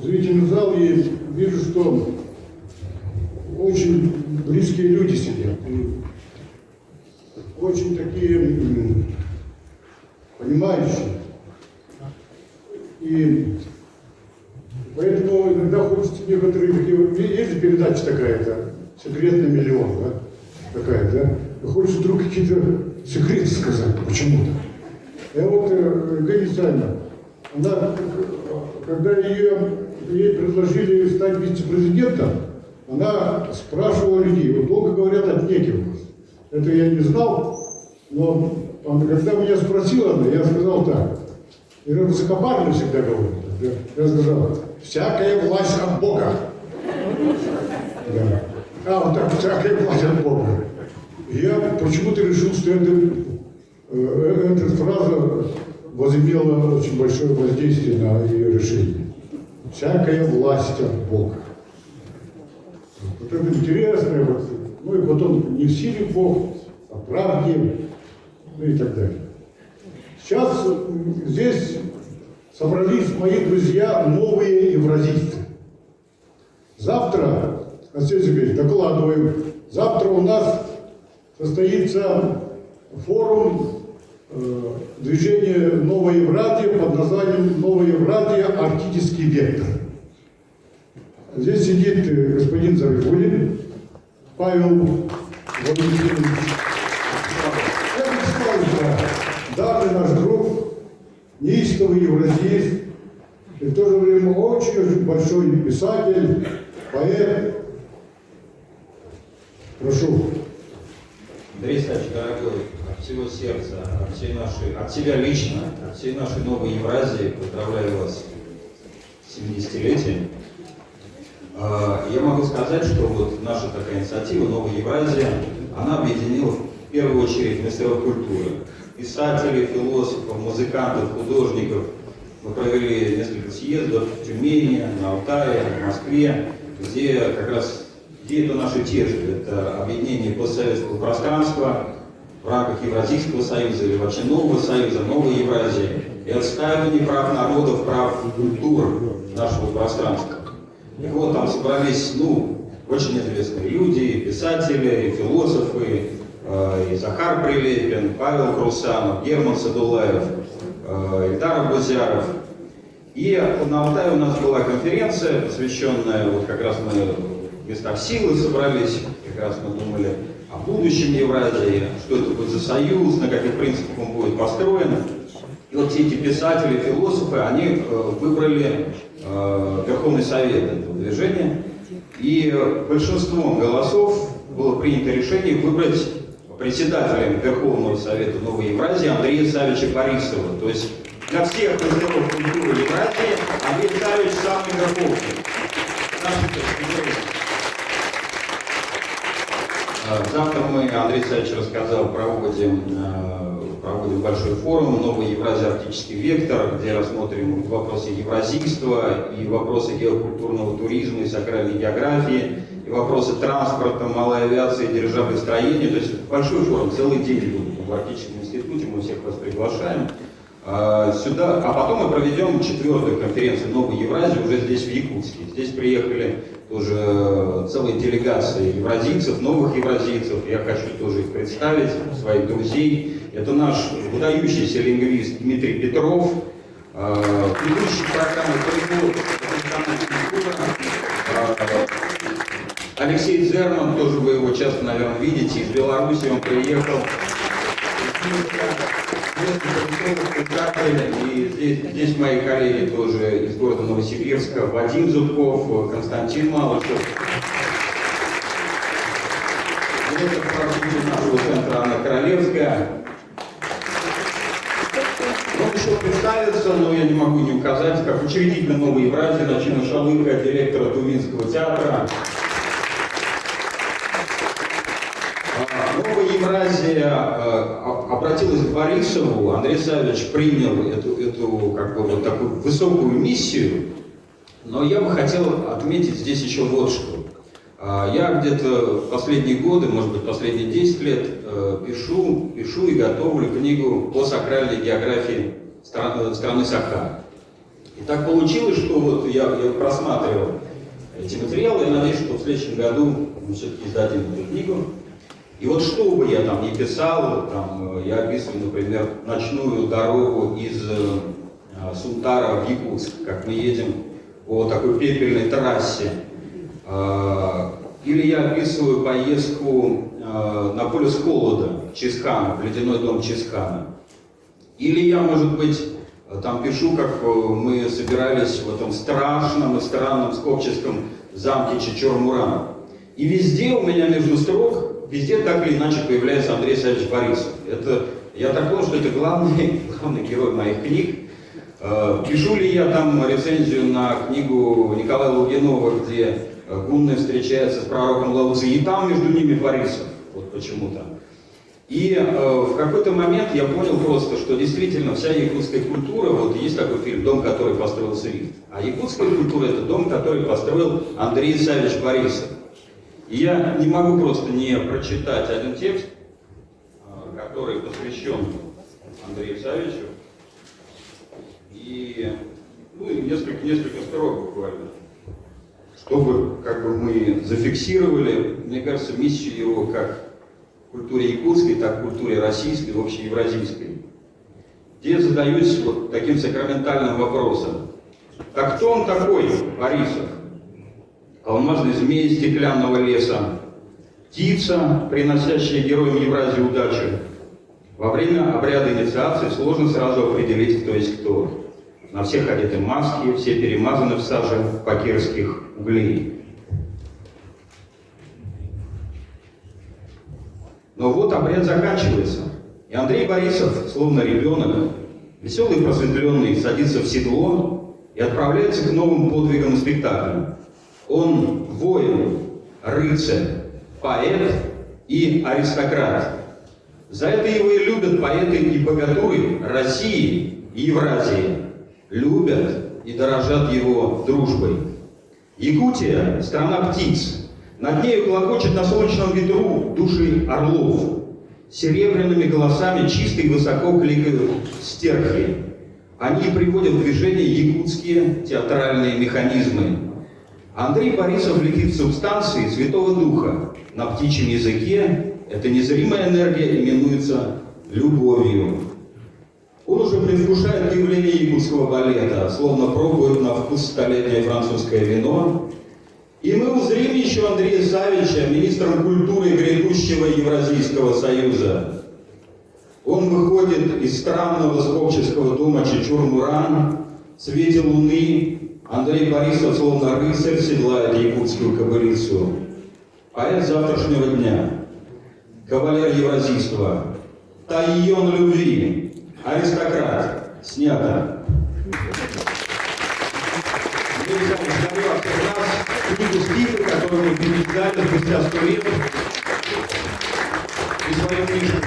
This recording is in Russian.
зрительный зал и вижу, что очень близкие люди сидят. И очень такие понимающие. И поэтому иногда хочется некоторые такие... Есть же передача такая-то, «Секрет на миллион», да? Такая, да? И хочется вдруг какие-то секреты сказать почему-то. И вот Ганя Исаевна, она, когда ей предложили стать вице-президентом, она спрашивала людей, вот долго говорят, отнекивалась. Это я не знал, но когда меня спросила она, я сказал так. И высокопарно всегда говорит. Я сказал, всякая власть от Бога. Да. Вот так, всякая власть от Бога. И я почему-то решил, что эта фраза возымела очень большое воздействие на ее решение. Всякая власть от Бога. Вот это интересное, вот. Ну и потом не в силе Бог, а в правде, ну и так далее. Сейчас здесь собрались мои друзья, новые евразийцы. Завтра, Алексей Сергеевич, докладываем, завтра у нас состоится форум движения «Новая Евразия» под названием «Новая Евразия. Арктический вектор». Здесь сидит господин Зарифулин, Павел Владимирович. Данный наш друг, неистовый евразист, и в то же время очень большой писатель, поэт. Прошу. Андрей Исаевич, дорогой, от всего сердца, от себя лично, от всей нашей новой Евразии поздравляю вас с 70-летием. Я могу сказать, что вот наша такая инициатива «Новая Евразия», она объединила в первую очередь мастеров культуры. Писателей, философов, музыкантов, художников. Мы провели несколько съездов в Тюмени, на Алтае, в Москве, где как раз идеи-то наши те же. Это объединение постсоветского пространства в рамках Евразийского союза или вообще нового союза, новой Евразии. И отстаивание прав народов, прав культур нашего пространства. И вот там собрались, очень известные люди, писатели, философы, и Захар Прилепин, Павел Крусанов, Герман Садулаев, Ильдар Абузяров. И на Алтае у нас была конференция, посвященная, вот как раз мы в местах силы собрались, как раз мы думали о будущем Евразии, что это будет за союз, на каких принципах он будет построен. И вот все эти писатели, философы, они выбрали Верховный Совет этого движения. И большинством голосов было принято решение выбрать председателем Верховного Совета Новой Евразии Андрея Савича Борисова. То есть для всех мастеров культуры Евразии Андрей Савич самый верховный. Завтра мы, Андрей Савич рассказал, проводим большой форум «Новая Евразия. Арктический вектор», где рассмотрим вопросы евразийства и вопросы геокультурного туризма и сакральной географии, и вопросы транспорта, малой авиации, дирижаблестроения. То есть большой форум, целый день будет в Арктическом институте, мы всех вас приглашаем сюда. А потом мы проведем 4-ю конференцию «Новой Евразии» уже здесь, в Якутске. Здесь приехали тоже целые делегации евразийцев, новых евразийцев. Я хочу тоже их представить, своих друзей. Это наш выдающийся лингвист Дмитрий Петров, ведущий программы Алексей Зерман, тоже вы его часто, наверное, видите, из Беларуси он приехал. И здесь мои коллеги тоже из города Новосибирска, Вадим Зубков, Константин Малышев. Это практически нашего центра Анна Королевская. Он еще представится, но я не могу не указать, как учредитель Новой Евразии, Начина Шалыка, директора Тувинского театра. Новая Евразия обратилась к Борисову. Андрей Савич принял эту как бы, вот такую высокую миссию, но я бы хотел отметить здесь еще вот что. Я где-то последние годы, может быть, последние 10 лет пишу и готовлю книгу по сакральной географии страны Саха. И так получилось, что вот я просматривал эти материалы, я надеюсь, что в следующем году мы все-таки издадим эту книгу. И вот что бы я там ни писал, там, я описываю, например, ночную дорогу из Сунтара в Якутск, как мы едем по такой пепельной трассе. Или я описываю поездку на полюс холода Чисхана, в ледяной дом Чисхана. Или я, может быть, там пишу, как мы собирались в этом страшном и странном скопческом замке Чичор-Муран. И везде у меня между строк, везде так или иначе появляется Андрей Савич Борисов. Я так понял, что это главный герой моих книг. Пишу ли я там рецензию на книгу Николая Лугинова, где Гунны встречается с пророком Лао Цзи, и там между ними Борисов, вот почему-то. И в какой-то момент я понял просто, что действительно вся якутская культура, вот есть такой фильм «Дом, который построил Свифт», а якутская культура — это дом, который построил Андрей Савич Борисов. И я не могу просто не прочитать один текст, который посвящен Андрею Савичу, и несколько строк буквально, чтобы как бы мы зафиксировали, мне кажется, миссию его как в культуре якутской, так и в культуре российской, общеевразийской. Где я задаюсь вот таким сакраментальным вопросом. Так кто он такой, Борисов? Алмазный змей из стеклянного леса, птица, приносящая героям Евразии удачу. Во время обряда инициации сложно сразу определить, кто есть кто. На всех одеты маски, все перемазаны в саже пакирских углей. Но вот обряд заканчивается, и Андрей Борисов, словно ребенок, веселый и просветленный, садится в седло и отправляется к новым подвигам и спектаклям. Он воин, рыцарь, поэт и аристократ. За это его и любят поэты и богатуры России и Евразии. Любят и дорожат его дружбой. Якутия – страна птиц. Над нею клокочет на солнечном ветру души орлов. Серебряными голосами чисто и высоко кликают стерхи. Они приводят в движение якутские театральные механизмы. Андрей Борисов летит в субстанции Святого Духа. На птичьем языке эта незримая энергия именуется любовью. Он уже предвкушает появление якутского балета, словно пробует на вкус столетнее французское вино. И мы узрим еще Андрея Савича, министром культуры грядущего Евразийского союза. Он выходит из странного скопческого дома Чичор-Муран в свете луны. Андрей Борисов, словно рыцарь, седлает якутскую кобылицу. Поэт завтрашнего дня, кавалер евразийства, тайон любви, аристократ. Снято. Книгу стиха, которую мы перечитали спустя 100 лет, и свою книжку.